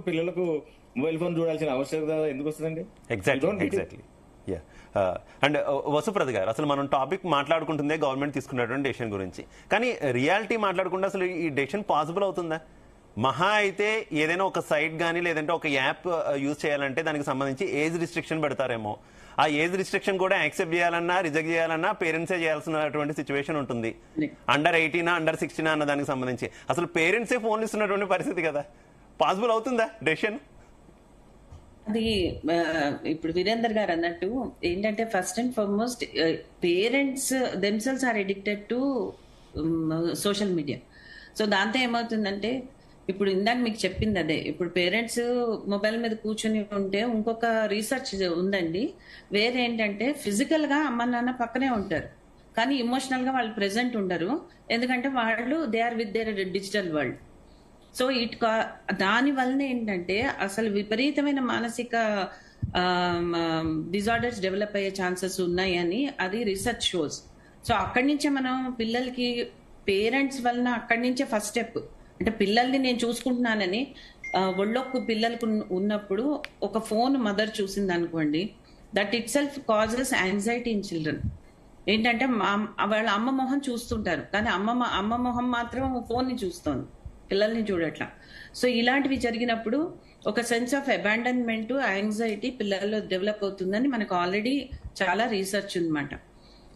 పిల్లలకు mobile phone చూడాల్సిన ఆవశ్యకత ఎందుకు వస్తుందండి? ఎగ్జాక్ట్లీ. యా. అండ్ వసుప్రద గారు, అసలు మనం టాపిక్ మాట్లాడుకుంటుందే గవర్నమెంట్ తీసుకున్నటువంటి డెసిషన్ గురించి, కానీ రియాలిటీ మాట్లాడుకుంటే అసలు ఈ డెసిషన్ పాసిబుల్ అవుతుందా? మహా అయితే ఏదైనా ఒక సైట్ కానీ లేదంటే ఒక యాప్ యూజ్ చేయాలంటే దానికి సంబంధించి ఏజ్ రిస్ట్రిక్షన్ పెడతారేమో. ఆ ఏజ్ రిస్ట్రిక్షన్ కూడా యాక్సెప్ట్ చేయాలన్నా రిజెక్ట్ చేయాలన్నా పేరెంట్సే చేయాల్సినటువంటి సిచ్యువేషన్ ఉంటుంది. అండర్ 18 అండర్ 16 అన్న దానికి సంబంధించి అసలు పేరెంట్సే ఫోన్లు ఇస్తున్నటువంటి పరిస్థితి కదా. పాసిబుల్ అవుతుందా డెసిషన్? అది ఇప్పుడు వీరేందర్ గారు అన్నట్టు ఏంటంటే, first and foremost parents themselves are addicted to social media. So దాంతో ఏమవుతుందంటే, ఇప్పుడు ఇందాక మీకు చెప్పింది అదే, ఇప్పుడు పేరెంట్స్ మొబైల్ మీద కూర్చుని ఉంటే ఇంకొక రీసెర్చ్ ఉందండి. వేరే ఏంటంటే, ఫిజికల్ గా అమ్మ నాన్న పక్కనే ఉంటారు కానీ ఇమోషనల్ గా వాళ్ళు ప్రెసెంట్ ఉండరు. ఎందుకంటే వాళ్ళు they are with their digital world. So దాని వలన ఏంటంటే అసలు విపరీతమైన మానసిక డిజార్డర్స్ డెవలప్ అయ్యే ఛాన్సెస్ ఉన్నాయని అది రీసెర్చ్ షోస్. సో అక్కడి నుంచే మనం పిల్లలకి, పేరెంట్స్ వలన అక్కడి నుంచే ఫస్ట్ స్టెప్. అంటే పిల్లల్ని నేను చూసుకుంటున్నానని ఒళ్ళొక్కు పిల్లలకు ఉన్నప్పుడు ఒక ఫోన్ మదర్ చూసింది అనుకోండి, that it self causes anxiety in children. ఏంటంటే వాళ్ళ అమ్మ మొహం చూస్తుంటారు కానీ అమ్మ మొహం మాత్రం ఫోన్ ని చూస్తోంది, పిల్లల్ని చూడట్లా. సో ఇలాంటివి జరిగినప్పుడు ఒక సెన్స్ ఆఫ్ అబాండన్మెంట్, యాంగ్జైటీ పిల్లల్లో డెవలప్ అవుతుందని మనకు ఆల్రెడీ చాలా రీసెర్చ్ ఉందన్నమాట.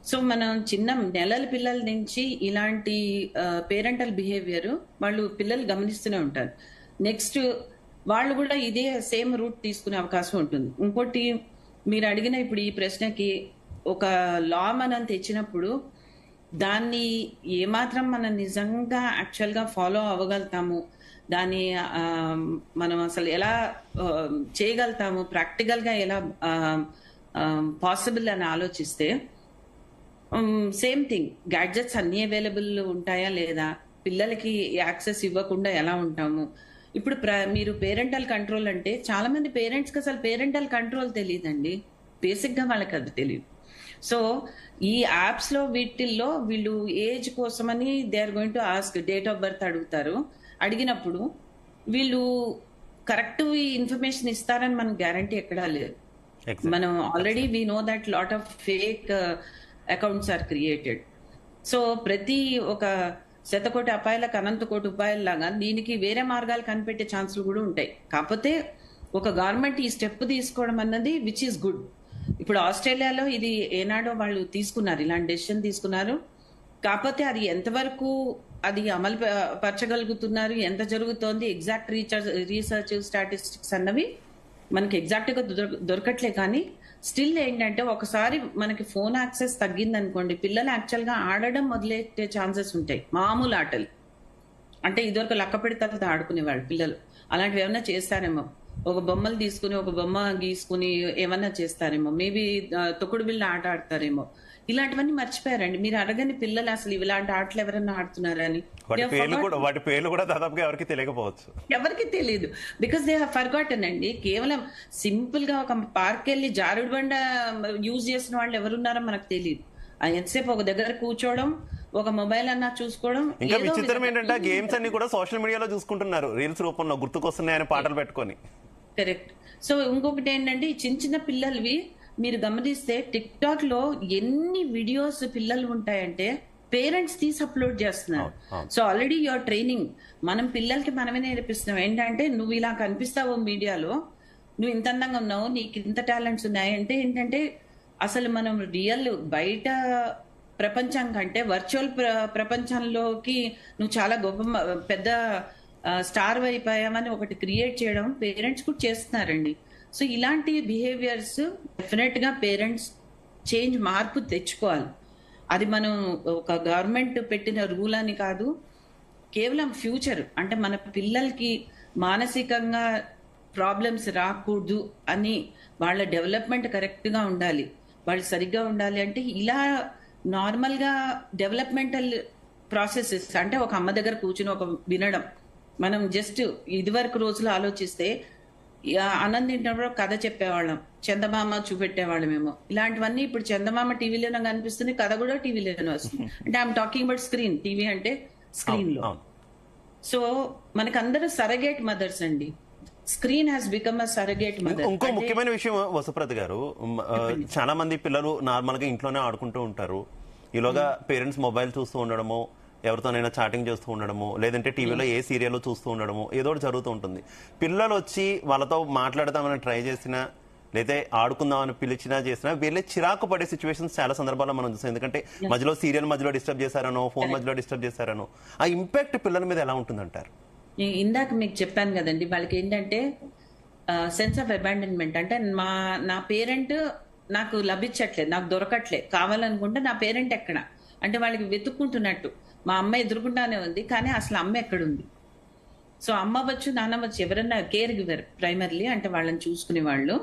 సో మనం చిన్న నెలల పిల్లల నుంచి ఇలాంటి పేరెంటల్ బిహేవియర్ వాళ్ళు పిల్లలు గమనిస్తూనే ఉంటారు. నెక్స్ట్ వాళ్ళు కూడా ఇదే సేమ్ రూట్ తీసుకునే అవకాశం ఉంటుంది. ఇంకోటి మీరు అడిగిన ఇప్పుడు ఈ ప్రశ్నకి ఒక లా మనం తెచ్చినప్పుడు దాన్ని ఏమాత్రం మనం నిజంగా యాక్చువల్ గా ఫాలో అవ్వగలుగుతాము, దాన్ని మనం అసలు ఎలా చేయగలుగుతాము, ప్రాక్టికల్ గా ఎలా పాసిబుల్ అని ఆలోచిస్తే, సేమ్ థింగ్, గ్యాడ్జెట్స్ అన్ని అవైలబుల్ ఉంటాయా లేదా, పిల్లలకి యాక్సెస్ ఇవ్వకుండా ఎలా ఉంటాము. ఇప్పుడు మీరు పేరెంటల్ కంట్రోల్ అంటే చాలా మంది పేరెంట్స్ కి అసలు పేరెంటల్ కంట్రోల్ తెలియదండి, బేసిక్ గా వాళ్ళకి అది తెలియదు. సో ఈ యాప్స్ లో వీటిల్లో వీళ్ళు ఏజ్ కోసమని they are going to ask date of birth అడుగుతారు. అడిగినప్పుడు వీళ్ళు కరెక్ట్ ఇన్ఫర్మేషన్ ఇస్తారని మనకు గ్యారంటీ ఎక్కడా లేదు. మనం already we know that lot of fake accounts are created. So ప్రతి ఒక 100 కోటి అపాయాలకు అనంత కోటి ఉపాయాల లాగా దీనికి వేరే మార్గాలు కనిపెట్టే ఛాన్సులు కూడా ఉంటాయి. కాకపోతే ఒక గవర్నమెంట్ ఈ స్టెప్ తీసుకోవడం అన్నది విచ్ ఈస్ గుడ్. ఇప్పుడు ఆస్ట్రేలియాలో ఇది ఏనాడో వాళ్ళు తీసుకున్నారు, ఇలాంటి డెసిషన్ తీసుకున్నారు. కాకపోతే అది ఎంతవరకు అది అమలు పరచగలుగుతున్నారు, ఎంత జరుగుతోంది, ఎగ్జాక్ట్ రీసెర్చ్ స్టాటిస్టిక్స్ అన్నవి మనకి ఎగ్జాక్ట్ గా దొరకట్లే. కానీ స్టిల్ ఏంటంటే ఒకసారి మనకి ఫోన్ యాక్సెస్ తగ్గింది అనుకోండి, పిల్లలు యాక్చువల్ గా ఆడడం మొదలెట్టే ఛాన్సెస్ ఉంటాయి. మామూలు ఆటలు అంటే ఇదివరకు లక్క పెడితే ఆడుకునేవాళ్ళు పిల్లలు, అలాంటివి ఏమైనా చేస్తారేమో, ఒక బొమ్మలు తీసుకుని ఒక బొమ్మ గీసుకుని ఏమన్నా చేస్తారేమో, మేబీ తొక్కుడు బిళ్ళ ఆట ఆడతారేమో. ఇలాంటివన్నీ మర్చిపోయారండి. మీరు అడగని పిల్లలు అసలు ఇలాంటి ఆటలు ఎవరన్నా ఆడుతున్నారని వాటి పేర్లు కూడా దాదాపుగా ఎవరికి తెలియకపోవచ్చు, ఎవరికి తెలియదు. బికాస్ దే హావ్ ఫర్గాటన్ అండి. కేవలం సింపుల్ గా ఒక పార్క్ వెళ్ళి జారుడు బండ యూజ్ చేసిన వాళ్ళు ఎవరున్నారో మనకు తెలియదు. ఎంతసేపు ఒక దగ్గర కూర్చోవడం, ఒక మొబైల్ అన్నా చూసుకోవడం. ఇంకా విచిత్రం ఏంటంటే గేమ్స్ అన్ని కూడా సోషల్ మీడియాలో చూసుకుంటున్నారు, రీల్స్ రూపంలో గుర్తుకొస్తున్నాయని పాటలు పెట్టుకొని. కరెక్ట్. సో ఇంకొకటి ఏంటంటే ఈ చిన్న చిన్న పిల్లలవి మీరు గమనిస్తే టిక్ టాక్ లో ఎన్ని వీడియోస్ పిల్లలు ఉంటాయంటే పేరెంట్స్ తీసి అప్లోడ్ చేస్తున్నారు. సో ఆల్రెడీ యువర్ ట్రైనింగ్, మనం పిల్లలకి మనమే నేర్పిస్తున్నాం. ఏంటంటే నువ్వు ఇలా కనిపిస్తావు మీడియాలో, నువ్వు ఇంత అందంగా ఉన్నావు, నీకు ఇంత టాలెంట్స్ ఉన్నాయి అంటే ఏంటంటే అసలు మనం రియల్ బయట ప్రపంచం కంటే వర్చువల్ ప్రపంచంలోకి నువ్వు చాలా గొప్ప పెద్ద స్టార్ అయిపోయామని ఒకటి క్రియేట్ చేయడం పేరెంట్స్ కూడా చేస్తున్నారండి. సో ఇలాంటి బిహేవియర్స్ డెఫినెట్ గా పేరెంట్స్ మార్పు తెచ్చుకోవాలి. అది మనం ఒక గవర్నమెంట్ పెట్టిన రూల్ అని కాదు, కేవలం ఫ్యూచర్ అంటే మన పిల్లలకి మానసికంగా ప్రాబ్లమ్స్ రాకూడదు అని, వాళ్ళ డెవలప్మెంట్ కరెక్ట్ గా ఉండాలి, వాళ్ళు సరిగ్గా ఉండాలి అంటే ఇలా నార్మల్ గా డెవలప్మెంటల్ ప్రాసెసెస్ అంటే ఒక అమ్మ దగ్గర కూర్చుని ఒక వినడం. మనం జస్ట్ ఇదివరకు రోజులు ఆలోచిస్తే అన్నం తింటున్నప్పుడు కథ చెప్పేవాళ్ళం, చందమామ చూపెట్టేవాళ్ళమేమో. ఇలాంటివన్నీ ఇప్పుడు చందమామ టీవీలోనే కనిపిస్తుంది, కథ కూడా టీవీలోనే వస్తుంది. అంటే I'm talking about screen, TV అంటే స్క్రీన్ లో. సో మనకందరూ సరగేట్ మదర్స్ అండి. Screen has become a surrogate mother. ఇంకో ముఖ్యమైన విషయం వసుప్రత గారు, చాలా మంది పిల్లలు నార్మల్ గా ఇంట్లోనే ఆడుకుంటూ ఉంటారు. ఈలోగా పేరెంట్స్ మొబైల్ చూస్తూ ఉండడము, ఎవరితోనైనా చాటింగ్ చేస్తూ ఉండడము, లేదంటే టీవీలో ఏ సీరియల్ చూస్తూ ఉండడము, ఏదో ఒకటి జరుగుతూ ఉంటుంది. పిల్లలు వచ్చి వాళ్ళతో మాట్లాడదామని ట్రై చేసినా, లేదా ఆడుకుందామని పిలిచినా చేసినా వీళ్ళే చిరాకు పడే సిచ్యువేషన్స్ చాలా సందర్భాల్లో మనం చూస్తాం. ఎందుకంటే మధ్యలో సీరియల్ మధ్యలో డిస్టర్బ్ చేశారనో, ఫోన్ మధ్యలో డిస్టర్బ్ చేశారనో, ఆ ఇంపాక్ట్ పిల్లల మీద ఎలా ఉంటుందంటారు? ఇందాక మీకు చెప్పాను కదండి, వాళ్ళకి ఏంటంటే సెన్స్ ఆఫ్ అబాండన్మెంట్. అంటే నా పేరెంట్ నాకు లభించట్లేదు, నాకు దొరకట్లేదు, కావాలనుకుంటే నా పేరెంట్ ఎక్కడ అంటే వాళ్ళకి వెతుక్కుంటున్నట్టు. మా అమ్మ ఎదురుకుంటానే ఉంది, కానీ అసలు అమ్మ ఎక్కడుంది? సో అమ్మ వచ్చు, నాన్న వచ్చు, ఎవరన్నా కేర్ గివర్ ప్రైమర్లీ, అంటే వాళ్ళని చూసుకునే వాళ్ళు.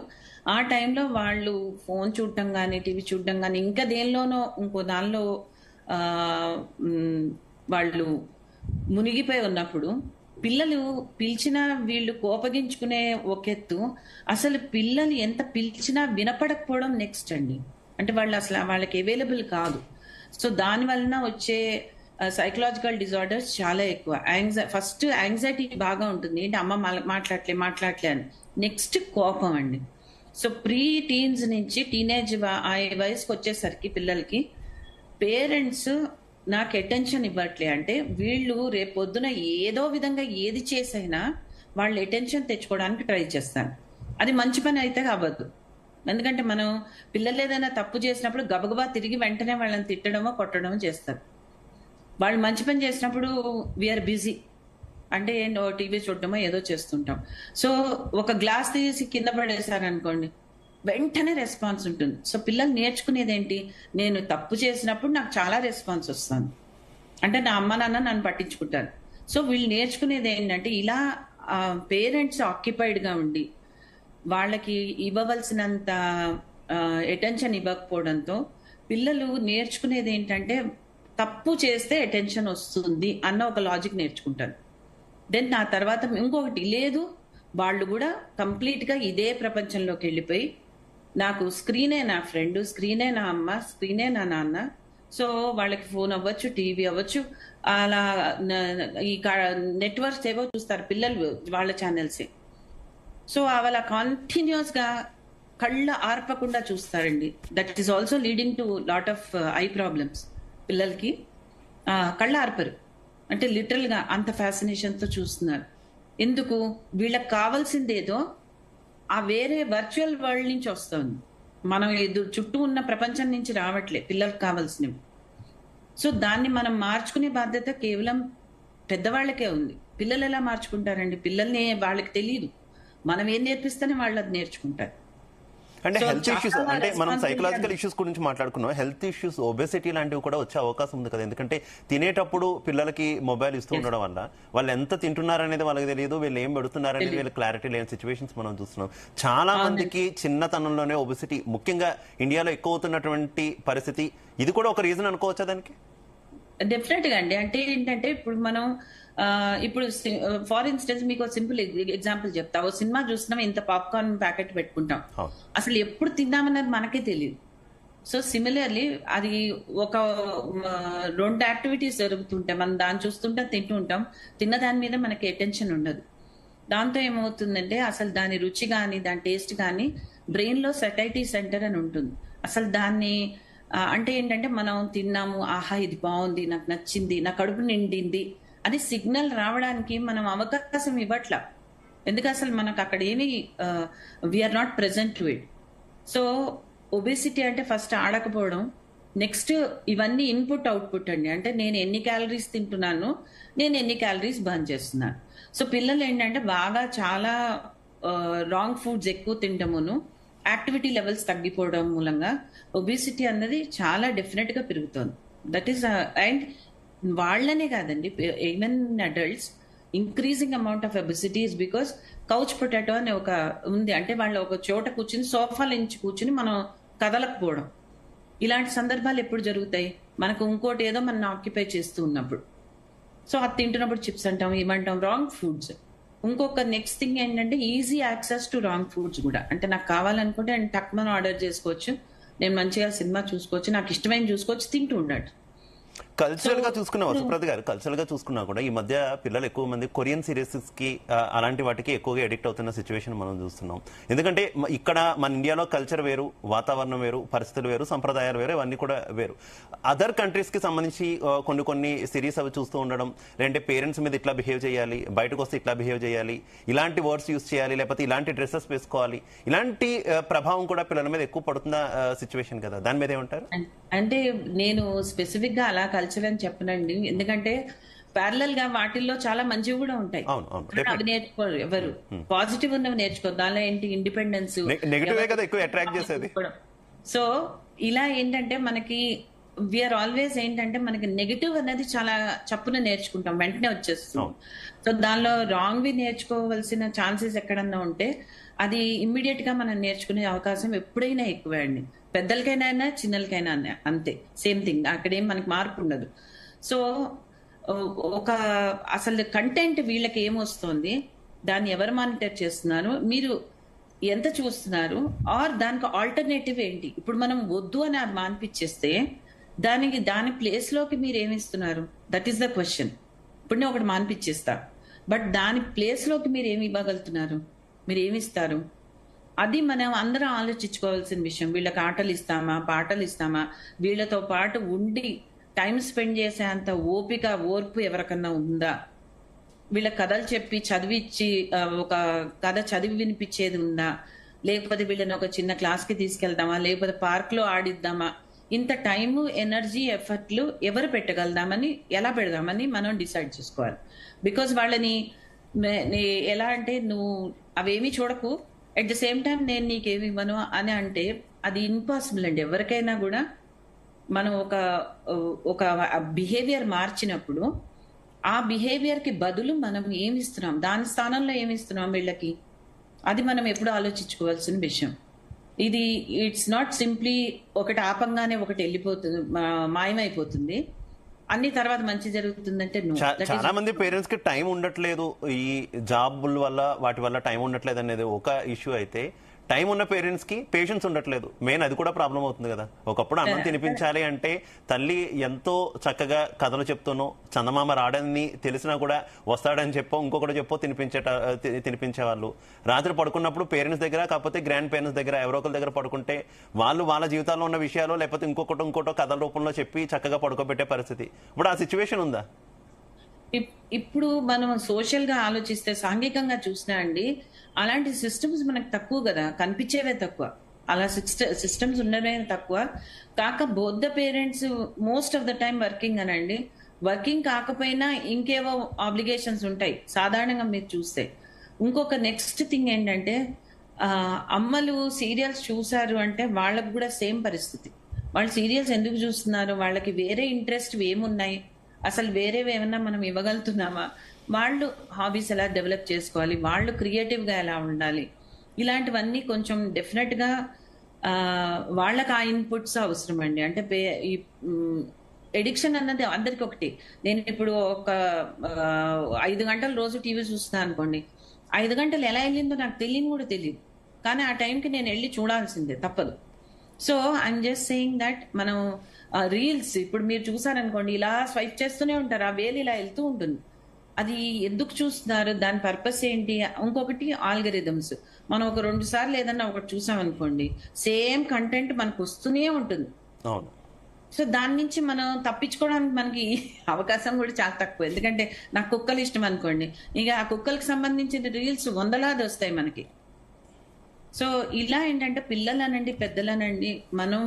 ఆ టైంలో వాళ్ళు ఫోన్ చూడటం కానీ, టీవీ చూడటం కానీ, ఇంకా దేనిలోనో ఇంకో దానిలో వాళ్ళు మునిగిపోయి ఉన్నప్పుడు పిల్లలు పిలిచినా వీళ్ళు కోపగించుకునే ఒక ఎత్తు, అసలు పిల్లలు ఎంత పిలిచినా వినపడకపోవడం నెక్స్ట్ అండి. అంటే వాళ్ళు అసలు వాళ్ళకి అవైలబుల్ కాదు. సో దాని వలన వచ్చే సైకలాజికల్ డిజార్డర్స్ చాలా ఎక్కువ. ఫస్ట్ యాంగ్జైటీ బాగా ఉంటుంది, ఏంటి అమ్మ మాట్లాడలే అని. నెక్స్ట్ కోపం అండి. సో ప్రీ టీన్స్ నుంచి టీనేజ్ ఆ వయసుకి వచ్చేసరికి పిల్లలకి పేరెంట్స్ నాకు అటెన్షన్ ఇవ్వట్లే అంటే వీళ్ళు రేపొద్దున ఏదో విధంగా ఏది చేసైనా వాళ్ళు అటెన్షన్ తెచ్చుకోవడానికి ట్రై చేస్తారు. అది మంచి పని అయితే అవ్వద్దు. ఎందుకంటే మనం పిల్లలు ఏదైనా తప్పు చేసినప్పుడు గబగబా తిరిగి వెంటనే వాళ్ళని తిట్టడమో కొట్టడమో చేస్తారు. వాళ్ళు మంచి పని చేసినప్పుడు వీఆర్ బిజీ, అంటే ఏంటో టీవీ చూడటమో ఏదో చేస్తుంటాం. సో ఒక గ్లాస్ తీసి కింద పడేశారనుకోండి, వెంటనే రెస్పాన్స్ ఉంటుంది. సో పిల్లలు నేర్చుకునేది ఏంటి, నేను తప్పు చేసినప్పుడు నాకు చాలా రెస్పాన్స్ వస్తుంది, అంటే నా అమ్మ నాన్న నన్ను పట్టించుకుంటారు. సో వీళ్ళు నేర్చుకునేది ఏంటంటే ఇలా పేరెంట్స్ ఆక్యుపైడ్గా ఉండి వాళ్ళకి ఇవ్వవలసినంత అటెన్షన్ ఇవ్వకపోవడంతో పిల్లలు నేర్చుకునేది ఏంటంటే తప్పు చేస్తే అటెన్షన్ వస్తుంది అన్న ఒక లాజిక్ నేర్చుకుంటారు. దెన్ ఆ తర్వాత ఇంకొకటి లేదు, వాళ్ళు కూడా కంప్లీట్గా ఇదే ప్రపంచంలోకి వెళ్ళిపోయి నాకు స్క్రీనే నా ఫ్రెండ్, స్క్రీనే నా అమ్మ, స్క్రీనే నా నాన్న. సో వాళ్ళకి ఫోన్ అవ్వచ్చు, టీవీ అవ్వచ్చు, అలా ఈ నెట్వర్క్స్ ఏవో చూస్తారు పిల్లలు, వాళ్ళ ఛానల్సే. సో అలా కంటిన్యూస్ గా కళ్ళ ఆర్పకుండా చూస్తారండి. That is also leading to lot of eye problems. పిల్లలకి కళ్ళ ఆర్పరు, అంటే లిటరల్ గా అంత ఫ్యాసినేషన్ తో చూస్తున్నారు. ఎందుకు? వీళ్ళకి కావాల్సిందేదో ఆ వేరే వర్చువల్ వరల్డ్ నుంచి వస్తుంది, మనం చుట్టూ ఉన్న ప్రపంచం నుంచి రావట్లే పిల్లలకు కావాల్సినవి. సో దాన్ని మనం మార్చుకునే బాధ్యత కేవలం పెద్దవాళ్ళకే ఉంది. పిల్లలు ఎలా మార్చుకుంటారండి? పిల్లల్ని వాళ్ళకి తెలియదు, మనం ఏం నేర్పిస్తేనే వాళ్ళు అది నేర్చుకుంటారు. అంటే హెల్త్ ఇష్యూస్, అంటే మనం సైకలాజికల్ ఇష్యూస్ గురించి మాట్లాడుకున్నాం, హెల్త్ ఇష్యూస్, ఒబెసిటీ లాంటివి కూడా వచ్చే అవకాశం ఉంది కదా. ఎందుకంటే తినేటప్పుడు పిల్లలకి మొబైల్ ఇస్తూ ఉండడం వల్ల వాళ్ళు ఎంత తింటున్నారనేది వాళ్ళకి తెలియదు, వీళ్ళు ఏం పెడుతున్నారనేది వీళ్ళు క్లారిటీ లేని సిచ్యువేషన్స్ మనం చూస్తున్నాం. చాలా మందికి చిన్నతనంలోనే ఒబెసిటీ, ముఖ్యంగా ఇండియాలో ఎక్కువ అవుతున్నటువంటి పరిస్థితి, ఇది కూడా ఒక రీజన్ అనుకోవచ్చా దానికి? డెఫినెట్ గా అండి. అంటే ఏంటంటే ఇప్పుడు మనం ఇప్పుడు ఫర్ ఇన్స్టెన్స్ మీకు సింపుల్ ఎగ్జాంపుల్ చెప్తా. ఓ సినిమా చూస్తున్నాం, ఇంత పాప్కార్న్ ప్యాకెట్ పెట్టుకుంటాం, అసలు ఎప్పుడు తిన్నామన్నది మనకే తెలియదు. సో సిమిలర్లీ అది ఒక 2 యాక్టివిటీస్ జరుగుతుంటాయి, మనం దాన్ని చూస్తుంటే తింటూ ఉంటాం, తిన్న దాని మీద మనకి అటెన్షన్ ఉండదు. దాంతో ఏమవుతుందంటే అసలు దాని రుచి కానీ దాని టేస్ట్ కానీ బ్రెయిన్ లో సెటైటీ సెంటర్ అని ఉంటుంది. అసలు దాన్ని అంటే ఏంటంటే మనం తిన్నాము, ఆహా ఇది బాగుంది, నాకు నచ్చింది, నా కడుపు నిండింది అని సిగ్నల్ రావడానికి మనం అవకాశం ఇవ్వట్లా. ఎందుకు? అసలు మనకు అక్కడ ఏమి we are not present to it. So obesity అంటే ఫస్ట్ ఆడకపోవడం, నెక్స్ట్ ఇవన్నీ ఇన్పుట్ అవుట్పుట్ అండి. అంటే నేను ఎన్ని క్యాలరీస్ తింటున్నాను, నేను ఎన్ని క్యాలరీస్ బర్న్ చేస్తున్నాను. సో పిల్లలు ఏంటంటే బాగా చాలా రాంగ్ ఫుడ్స్ ఎక్కువ తింటమును, యాక్టివిటీ లెవెల్స్ తగ్గిపోవడం మూలంగా ఒబేసిటీ అన్నది చాలా డెఫినెట్ గా పెరుగుతుంది. దట్ ఈస్ అండ్ వాళ్ళనే కాదండి, even adults increasing amount of obesity is because couch potato అని ఒక ఉంది. అంటే వాళ్ళు ఒక చోట కూర్చుని సోఫాల నుంచి కూర్చుని మనం కదలకపోవడం, ఇలాంటి సందర్భాలు ఎప్పుడు జరుగుతాయి? మనకు ఇంకోటి ఏదో మనం ఆక్యుపై చేస్తూ ఉన్నప్పుడు. సో అది తింటున్నప్పుడు చిప్స్ అంటాం, ఏమంటాం, రాంగ్ ఫుడ్స్. ఇంకొక నెక్స్ట్ థింగ్ ఏంటంటే easy access to wrong foods కూడా. అంటే నాకు కావాలనుకుంటే నేను టక్మన్ ఆర్డర్ చేసుకోవచ్చు, నేను మంచిగా సినిమా చూసుకోవచ్చు, నాకు ఇష్టమైన చూసుకోవచ్చు, తింటూ ఉండడు. కల్చరల్ గా చూసుకున్నా సుప్రత గారు, కల్చరల్ గా చూసుకున్నా కూడా ఈ మధ్య పిల్లలు ఎక్కువ మంది కొరియన్ సిరీస్ కి అలాంటి వాటికి ఎక్కువగా ఎడిక్ట్ అవుతున్న సిచ్యువేషన్ మనం చూస్తున్నాం. ఎందుకంటే ఇక్కడ మన ఇండియాలో కల్చర్ వేరు, వాతావరణం వేరు, పరిస్థితులు వేరు, సంప్రదాయాలు వేరు, ఇవన్నీ కూడా వేరు. అదర్ కంట్రీస్ కి సంబంధించి కొన్ని సిరీస్ అవి చూస్తూ ఉండడం, లేదంటే పేరెంట్స్ మీద ఇట్లా బిహేవ్ చేయాలి, బయటకు వస్తే ఇట్లా బిహేవ్ చేయాలి, ఇలాంటి వర్డ్స్ యూస్ చేయాలి, లేకపోతే ఇలాంటి డ్రెస్సెస్ వేసుకోవాలి, ఇలాంటి ప్రభావం కూడా పిల్లల మీద ఎక్కువ పడుతున్న సిచ్యువేషన్ కదా, దాని మీద ఏమంటారు? అంటే నేను స్పెసిఫిక్ గా అలా కల్చర్ అని చెప్పనండి, ఎందుకంటే ప్యారలల్ గా వాటిల్లో చాలా మంచివి కూడా ఉంటాయి. అవి నేర్చుకోరు ఎవరు, పాజిటివ్ ఉన్నవి నేర్చుకోరు. దానిలో ఏంటి ఇండిపెండెన్స్, నెగటివ్ కదా ఎక్కువ అట్రాక్ట్ చేసేది. సో ఇలా ఏంటంటే మనకి వీఆర్ ఆల్వేస్ ఏంటంటే మనకి నెగటివ్ అనేది చాలా చప్పున నేర్చుకుంటాం, వెంటనే వచ్చేస్తుంది. సో దానిలో రాంగ్ వి నేర్చుకోవాల్సిన ఛాన్సెస్ ఎక్కడన్నా ఉంటే అది ఇమ్మీడియట్ గా మనం నేర్చుకునే అవకాశం ఎప్పుడైనా ఎక్కువే అండి. పెద్దలకైనా చిన్నలకైనా అంతే, సేమ్ థింగ్. అక్కడేం మనకి మార్పు ఉండదు. సో ఒక అసలు కంటెంట్ వీళ్ళకి ఏమొస్తుంది, దాన్ని ఎవరు మానిటర్ చేస్తున్నారు, మీరు ఎంత చూస్తున్నారు, ఆర్ దానికి ఆల్టర్నేటివ్ ఏంటి. ఇప్పుడు మనం వద్దు అని అది మానిపించేస్తే దాని ప్లేస్ లోకి మీరు ఏమిస్తున్నారు, దట్ ఈస్ ద క్వశ్చన్. ఇప్పుడు నేను ఒకటి మానిపించేస్తా, బట్ దాని ప్లేస్ లోకి మీరు ఏమి ఇవ్వగలుగుతున్నారు, మీరు ఏమిస్తారు, అది మనం అందరం ఆలోచించుకోవాల్సిన విషయం. వీళ్ళకి ఆటలు ఇస్తామా, పాటలు ఇస్తామా, వీళ్ళతో పాటు ఉండి టైం స్పెండ్ చేసే అంత ఓర్పు ఎవరికన్నా ఉందా, వీళ్ళ కథలు చెప్పి చదివిచ్చి ఒక కథ చదివి వినిపించేది ఉందా, లేకపోతే వీళ్ళని ఒక చిన్న క్లాస్ కి తీసుకెళ్దామా, లేకపోతే పార్క్ లో ఆడిద్దామా, ఇంత టైము, ఎనర్జీ, ఎఫర్ట్లు ఎవరు పెట్టగలదామని, ఎలా పెడదామని మనం డిసైడ్ చేసుకోవాలి. బికాజ్ వాళ్ళని ఎలా అంటే నువ్వు అవేమీ చూడకు, అట్ ద సేమ్ టైం నేను నీకేమి ఇవ్వను అని అంటే అది ఇంపాసిబుల్ అండి. ఎవరికైనా కూడా మనం ఒక బిహేవియర్ మార్చినప్పుడు ఆ బిహేవియర్ కి బదులు మనం ఏమిస్తున్నాం, దాని స్థానంలో ఏమిస్తున్నాం వీళ్ళకి, అది మనం ఎప్పుడు ఆలోచించుకోవాల్సిన విషయం. ఇది ఇట్స్ నాట్ సింప్లీ ఒకటి ఆపంగానే ఒకటి వెళ్ళిపోతుంది, మాయమైపోతుంది, అన్ని తర్వాత మంచి జరుగుతుందంటే చాలా మంది పేరెంట్స్ కి టైం ఉండట్లేదు, ఈ జాబుల వల్ల వాటి వల్ల టైం ఉండట్లేదు అనేది ఒక ఇష్యూ అయితే, టైం ఉన్న పేరెంట్స్ కి పేషెన్స్ ఉండట్లేదు, మెయిన్ అది కూడా ప్రాబ్లం అవుతుంది కదా. ఒకప్పుడు అన్నం తినిపించాలి అంటే తల్లి ఎంతో చక్కగా కథలు చెప్తూనో, చందమామ రాడని తెలిసినా కూడా వస్తాడని చెప్పో ఇంకొకటి చెప్పో తినిపించేవాళ్ళు. రాత్రి పడుకున్నప్పుడు పేరెంట్స్ దగ్గర, కాకపోతే గ్రాండ్ పేరెంట్స్ దగ్గర, ఎవరో ఒకరి దగ్గర పడుకుంటే వాళ్ళు వాళ్ళ జీవితాల్లో ఉన్న విషయాలు లేకపోతే ఇంకోటో కథల రూపంలో చెప్పి చక్కగా పడుకోబెట్టే పరిస్థితి. ఇప్పుడు ఆ సిచ్యువేషన్ ఉందా? ఇప్పుడు మనం సోషల్ గా ఆలోచిస్తే, సాంఘికంగా చూసినా అండి, అలాంటి సిస్టమ్స్ మనకు తక్కువ కదా, కనిపించేవే తక్కువ, అలా సిస్టమ్స్ ఉండడమే తక్కువ. కాక both the parents most of the time working అనండి, వర్కింగ్ కాకపోయినా ఇంకేవో ఆబ్లిగేషన్స్ ఉంటాయి సాధారణంగా మీరు చూస్తే. ఇంకొక నెక్స్ట్ థింగ్ ఏంటంటే, అమ్మలు సీరియల్స్ చూసారు అంటే వాళ్ళకు కూడా సేమ్ పరిస్థితి. వాళ్ళు సీరియల్స్ ఎందుకు చూస్తున్నారు, వాళ్ళకి వేరే ఇంట్రెస్ట్ ఏమున్నాయి, అసలు వేరేవి ఏమన్నా మనం ఇవ్వగలుగుతున్నామా, వాళ్ళు హాబీస్ ఎలా డెవలప్ చేసుకోవాలి, వాళ్ళు క్రియేటివ్ గా ఎలా ఉండాలి, ఇలాంటివన్నీ కొంచెం డెఫినెట్ గా వాళ్ళకి ఆ ఇన్పుట్స్ అవసరం అండి. అంటే ఈ ఎడిక్షన్ అన్నది అందరికి ఒకటి. నేను ఇప్పుడు ఒక 5 గంటలు రోజు టీవీ చూస్తున్నాను అనుకోండి, 5 గంటలు ఎలా వెళ్ళిందో నాకు తెలియని కూడా తెలియదు, కానీ ఆ టైంకి నేను వెళ్ళి చూడాల్సిందే, తప్పదు. So I'm just saying that మనం రీల్స్ ఇప్పుడు మీరు చూసారనుకోండి, ఇలా స్వైప్ చేస్తూనే ఉంటారు, ఆ వేలు ఇలా వెళ్తూ ఉంటుంది. అది ఎందుకు చూస్తున్నారు, దాని పర్పస్ ఏంటి? ఇంకొకటి ఆల్గరిథమ్స్. మనం ఒక 2 సార్లు ఏదన్నా ఒకటి చూసాం అనుకోండి, సేమ్ కంటెంట్ మనకు వస్తూనే ఉంటుంది. సో దాని నుంచి మనం తప్పించుకోవడానికి మనకి అవకాశం కూడా చాలా తక్కువ. ఎందుకంటే నాకు కుక్కలు ఇష్టం అనుకోండి, ఇక ఆ కుక్కలకు సంబంధించిన రీల్స్ వందలాది వస్తాయి మనకి. సో ఇలా ఏంటంటే పిల్లలనండి, పెద్దలనండి, మనం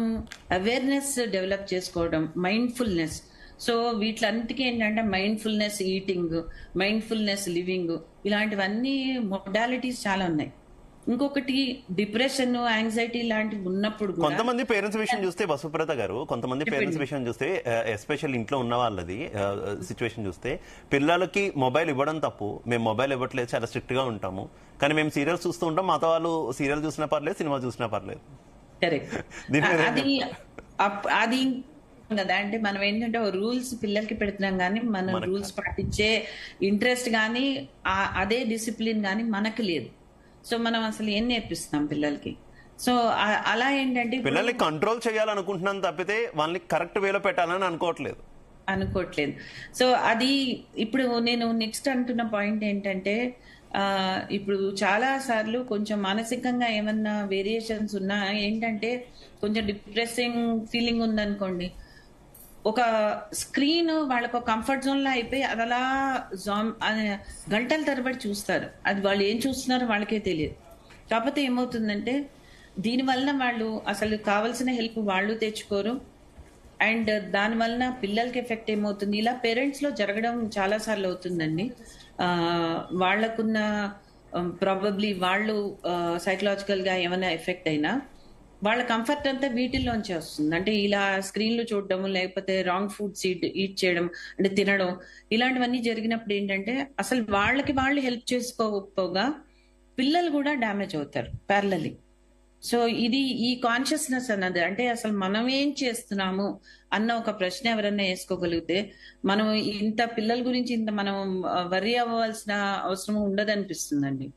అవేర్నెస్ డెవలప్ చేసుకోవడం, మైండ్ఫుల్నెస్. సో వీటిలన్నిటికీ ఏంటంటే మైండ్ఫుల్నెస్ ఈటింగ్, మైండ్ఫుల్నెస్ లివింగ్, ఇలాంటివన్నీ మొడాలిటీస్ చాలా ఉన్నాయి. ఇంకొకటి డిప్రెషన్, యాంగ్జైటీ లాంటివి ఉన్నప్పుడు కొంతమంది పేరెంట్స్ విషయం చూస్తే, వసుప్రత గారు, కొంతమంది పేరెంట్స్ విషయం చూస్తే, ఎస్పెషల్ ఇంట్లో ఉన్న వాళ్ళది సిచ్యువేషన్ చూస్తే, పిల్లలకి మొబైల్ ఇవ్వడం తప్పు, మేము మొబైల్ ఇవ్వట్లేదు, చాలా స్ట్రిక్ట్ గా ఉంటాము, కానీ మేము సీరియల్స్ చూస్తూ ఉంటాం, మాతో వాళ్ళు సీరియల్ చూసినా పర్లేదు, సినిమా చూసినా పర్లేదు. కరెక్ట్. అది కదా, అంటే మనం ఏంటంటే రూల్స్ పిల్లలకి పెడుతున్నాం, కానీ మనం రూల్స్ పాటించే ఇంట్రెస్ట్ కానీ అదే డిసిప్లిన్ కానీ మనకు లేదు. సో మనం అసలు ఏం నేర్పిస్తున్నాం పిల్లలకి? సో అలా ఏంటంటే పిల్లల్ని కంట్రోల్ చేయాలనుకుంటున్నాను తప్పితే వాళ్ళని కరెక్ట్ వేలో పెట్టాలని అనుకోవట్లేదు. అనుకోవట్లేదు. సో అది ఇప్పుడు నేను నెక్స్ట్ అంటున్న పాయింట్ ఏంటంటే ఇప్పుడు చాలా సార్లు కొంచెం మానసికంగా ఏమన్నా వేరియేషన్స్ ఉన్నా ఏంటంటే కొంచెం డిప్రెసింగ్ ఫీలింగ్ ఉందనుకోండి, ఒక స్క్రీన్ వాళ్ళకు కంఫర్ట్ జోన్ లో అయిపోయి అది అలా గంటల తరబడి చూస్తారు. అది వాళ్ళు ఏం చూస్తున్నారో వాళ్ళకే తెలియదు. కాకపోతే ఏమవుతుందంటే దీని వలన వాళ్ళు అసలు కావాల్సిన హెల్ప్ వాళ్ళు తెచ్చుకోరు. అండ్ దాని వలన పిల్లలకి ఎఫెక్ట్ ఏమవుతుంది, ఇలా పేరెంట్స్ లో జరగడం చాలా సార్లు అవుతుందండి. వాళ్ళకున్న ప్రాబబ్లీ వాళ్ళు సైకలాజికల్ గా ఏమైనా ఎఫెక్ట్ అయినా వాళ్ళ కంఫర్ట్ అంతా వీటిల్లోంచి వస్తుంది. అంటే ఇలా స్క్రీన్లు చూడడం, లేకపోతే రాంగ్ ఫుడ్స్ ఈట్ చేయడం, అంటే తినడం, ఇలాంటివన్నీ జరిగినప్పుడు ఏంటంటే అసలు వాళ్ళకి వాళ్ళు హెల్ప్ చేసుకోకపోగా పిల్లలు కూడా డ్యామేజ్ అవుతారు ప్యారలల్లీ. సో ఇది ఈ కాన్షియస్నెస్ అన్నది, అంటే అసలు మనం ఏం చేస్తున్నాము అన్న ఒక ప్రశ్న ఎవరన్నా వేసుకోగలిగితే మనం ఇంత పిల్లల గురించి ఇంత మనం వర్రీ అవ్వాల్సిన అవసరం ఉండదనిపిస్తుందండి.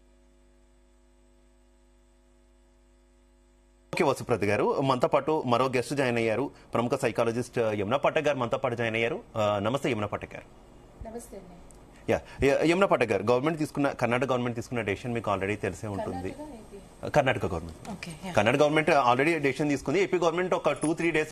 ఓకే వసుప్రతి గారు, మనతో పాటు మరో గెస్ట్ జాయిన్ అయ్యారు. ప్రముఖ సైకాలజిస్ట్ యమునా పట్టక్ గారు మనతో పాటు జాయిన్ అయ్యారు. నమస్తే యమునా పట్టక్ గారు. నమస్తే. యమునా పట్టక్ గారు, కర్ణాటక గవర్నమెంట్ తీసుకున్న డెసిషన్ మీకు ఆల్రెడీ తెలిసే ఉంటుంది. కర్ణాటక గవర్నమెంట్ ఆల్రెడీ డెసిషన్ తీసుకుంది. ఏపీ గవర్నమెంట్ ఒక 2-3 డేస్